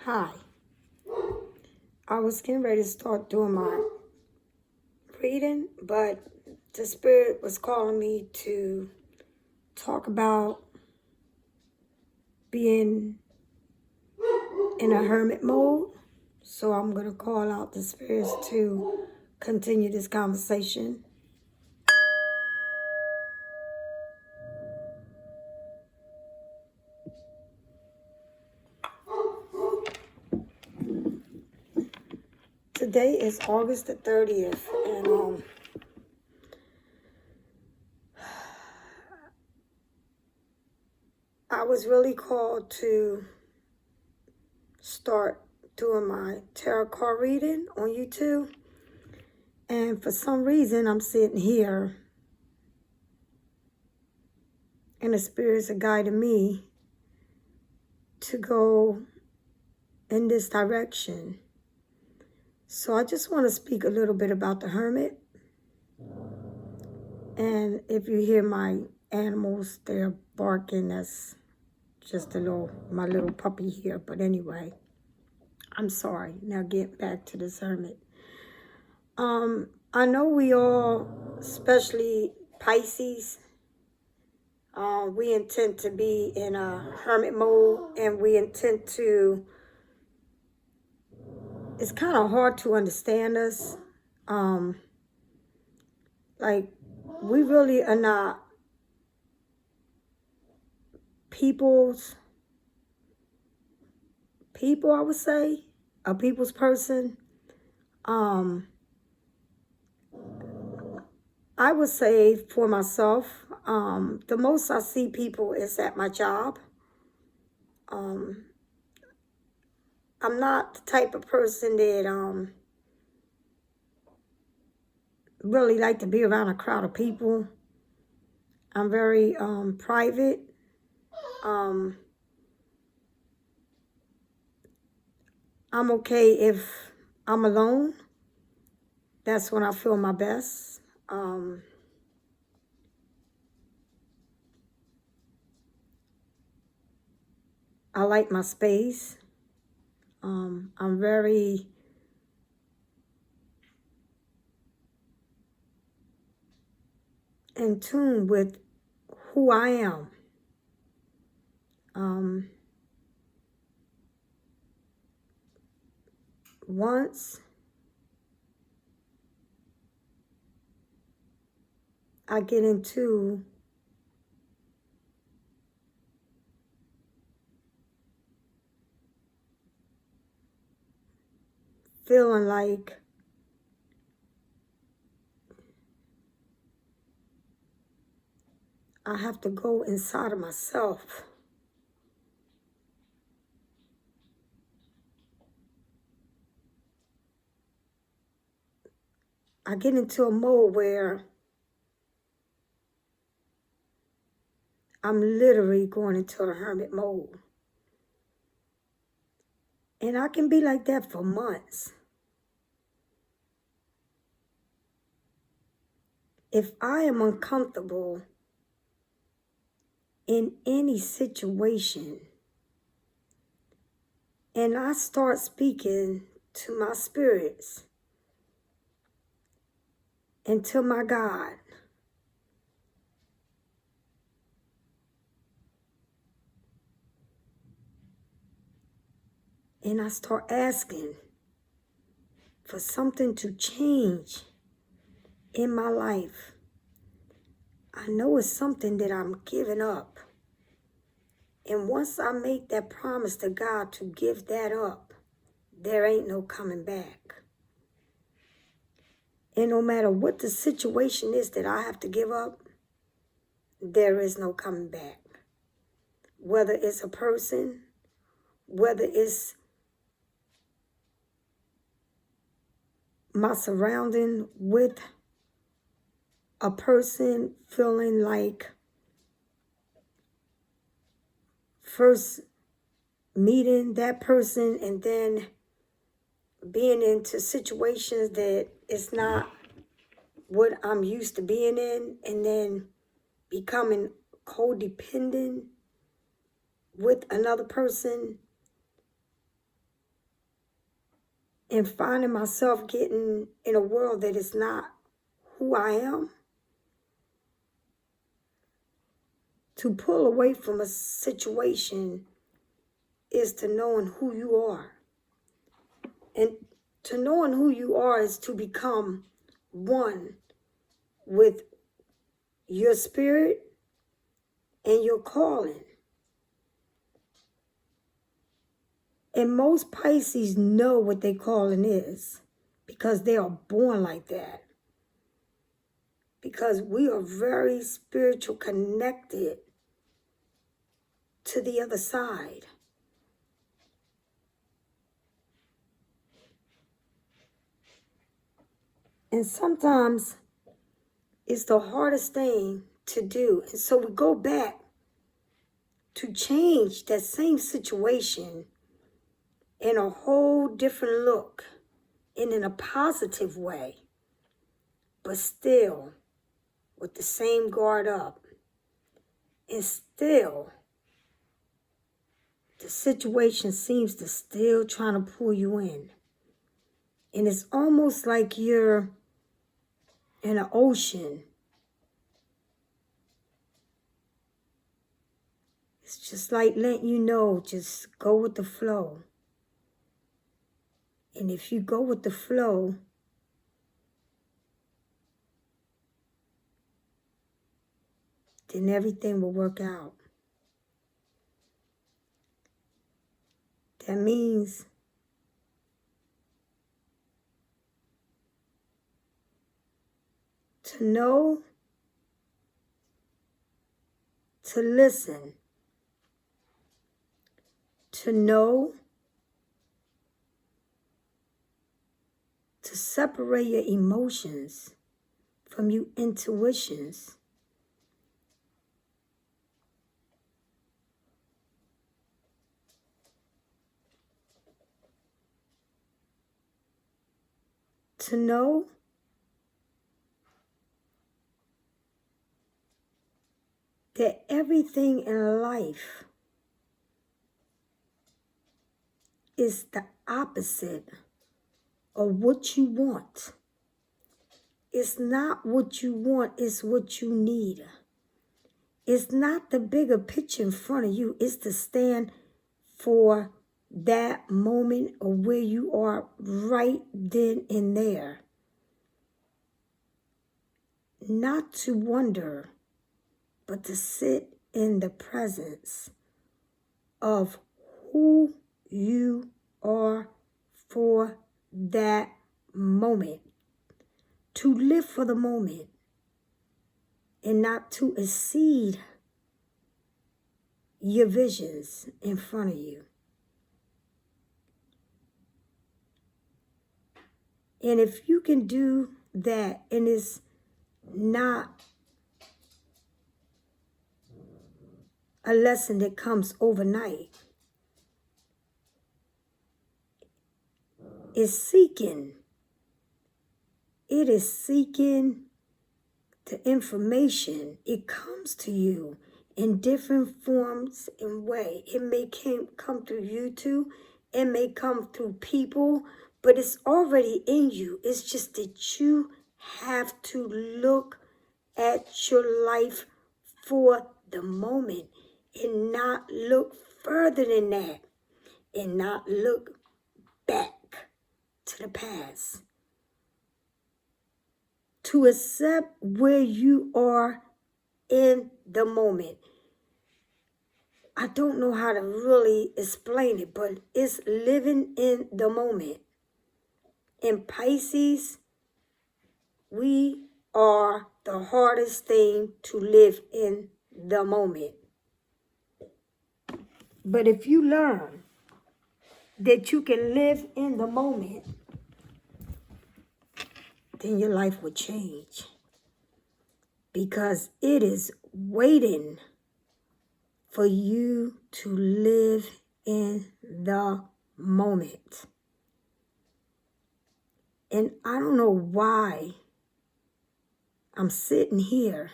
Hi, I was getting ready to start doing my reading, but the Spirit was calling me to talk about being in a hermit mode. So I'm going to call out the spirits to continue this conversation. Today is August the 30th, and I was really called to start doing my tarot card reading on YouTube. And for some reason, I'm sitting here and the spirits are guiding me to go in this direction. So I just want to speak a little bit about the hermit. And if you hear my animals, they're barking. That's just my little puppy here. But anyway, I'm sorry. Now get back to this hermit. I know we all, especially Pisces, we intend to be in a hermit mode, and we intend to, it's kind of hard to understand us. Like, we really are not people, I would say, a people's person. I would say for myself, the most I see people is at my job. I'm not the type of person that really like to be around a crowd of people. I'm very private. I'm okay if I'm alone. That's when I feel my best. I like my space. I'm very in tune with who I am. Once I get into feeling like I have to go inside of myself. I get into a mode where I'm literally going into a hermit mode. And I can be like that for months. If I am uncomfortable in any situation and I start speaking to my spirits and to my God, and I start asking for something to change in my life, I know it's something that I'm giving up. And once I make that promise to God to give that up, there ain't no coming back. And no matter what the situation is that I have to give up, there is no coming back. Whether it's a person, whether it's my surrounding with a person, feeling like first meeting that person and then being into situations that it's not what I'm used to being in, and then becoming codependent with another person. and finding myself getting in a world that is not who I am, to pull away from a situation is to knowing who you are. And to knowing who you are is to become one with your spirit and your calling. And most Pisces know what their calling is because they are born like that. Because we are very spiritual connected to the other side. And sometimes it's the hardest thing to do. And so we go back to change that same situation in a whole different look and in a positive way, but still with the same guard up. And still, the situation seems to still trying to pull you in. And it's almost like you're in an ocean. It's just like letting you know, just go with the flow. And if you go with the flow, then everything will work out. That means to know, to listen, to know, to separate your emotions from your intuitions. To know that everything in life is the opposite of what you want. It's not what you want, it's what you need. It's not the bigger picture in front of you. It's to stand for that moment of where you are right then and there. Not to wonder, but to sit in the presence of who you are for that moment. To live for the moment and not to exceed your visions in front of you. And if you can do that, and it's not a lesson that comes overnight, it's seeking. It is seeking the information. It comes to you in different forms and way. It may come through YouTube. It may come through people, but it's already in you. It's just that you have to look at your life for the moment and not look further than that and not look back to the past. To accept where you are in the moment. I don't know how to really explain it, but it's living in the moment. In Pisces, we are the hardest thing to live in the moment. But if you learn that you can live in the moment, then your life will change. Because it is waiting for you to live in the moment. And I don't know why I'm sitting here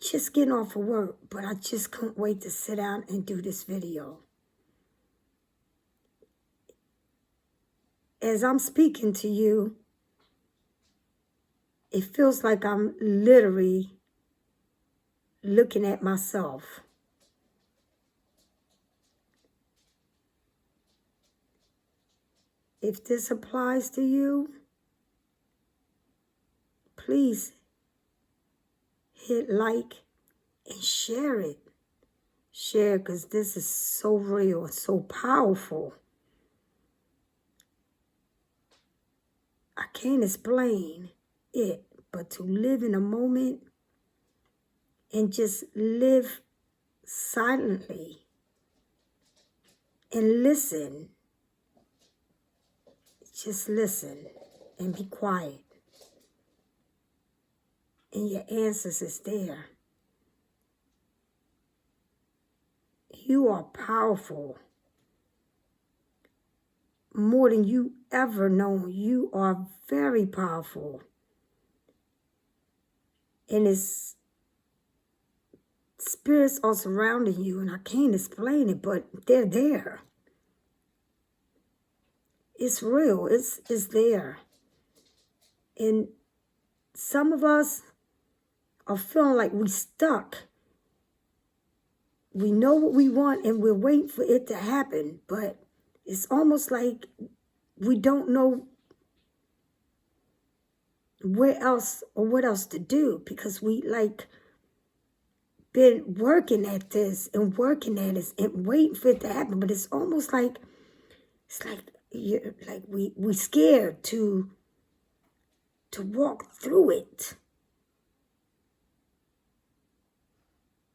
just getting off of work, but I just can't wait to sit down and do this video. as I'm speaking to you, it feels like I'm literally looking at myself. If this applies to you, please hit like and share it. Share, because this is so real and so powerful. I can't explain it, but to live in a moment and just live silently and listen. Just listen and be quiet. And your answers is there. You are powerful. More than you ever known. You are very powerful. And it's spirits are surrounding you, and I can't explain it, but they're there. It's real. It's there. And some of us are feeling like we're stuck. We know what we want and we're waiting for it to happen, but it's almost like we don't know where else or what else to do, because we like been working at this and working at it and waiting for it to happen. But it's almost like we scared to walk through it.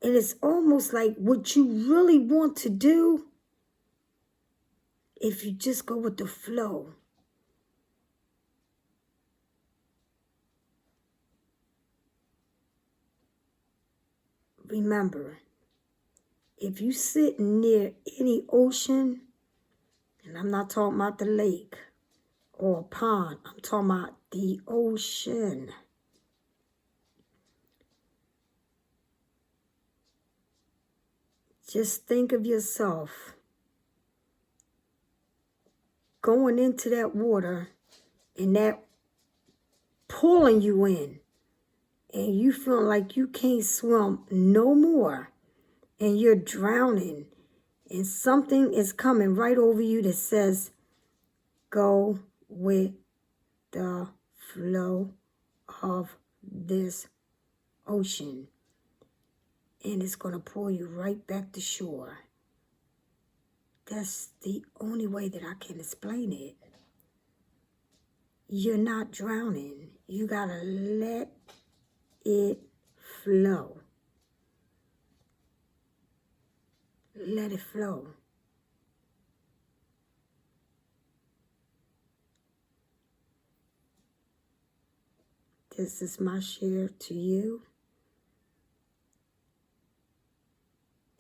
And it's almost like what you really want to do, if you just go with the flow. Remember, if you sit near any ocean, and I'm not talking about the lake or a pond, I'm talking about the ocean. Just think of yourself going into that water and that pulling you in, and you feel like you can't swim no more, and you're drowning, and something is coming right over you that says, go with the flow of this ocean. And it's going to pull you right back to shore. That's the only way that I can explain it. You're not drowning. You got to let it flow. Let it flow. This is my share to you.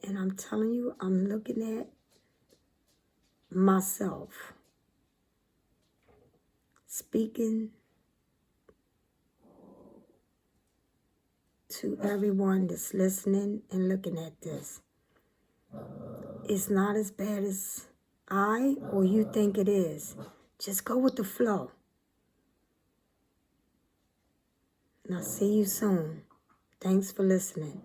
And I'm telling you, I'm looking at myself, speaking to everyone that's listening and looking at this. It's not as bad as I or you think it is. Just go with the flow. And I'll see you soon. Thanks for listening.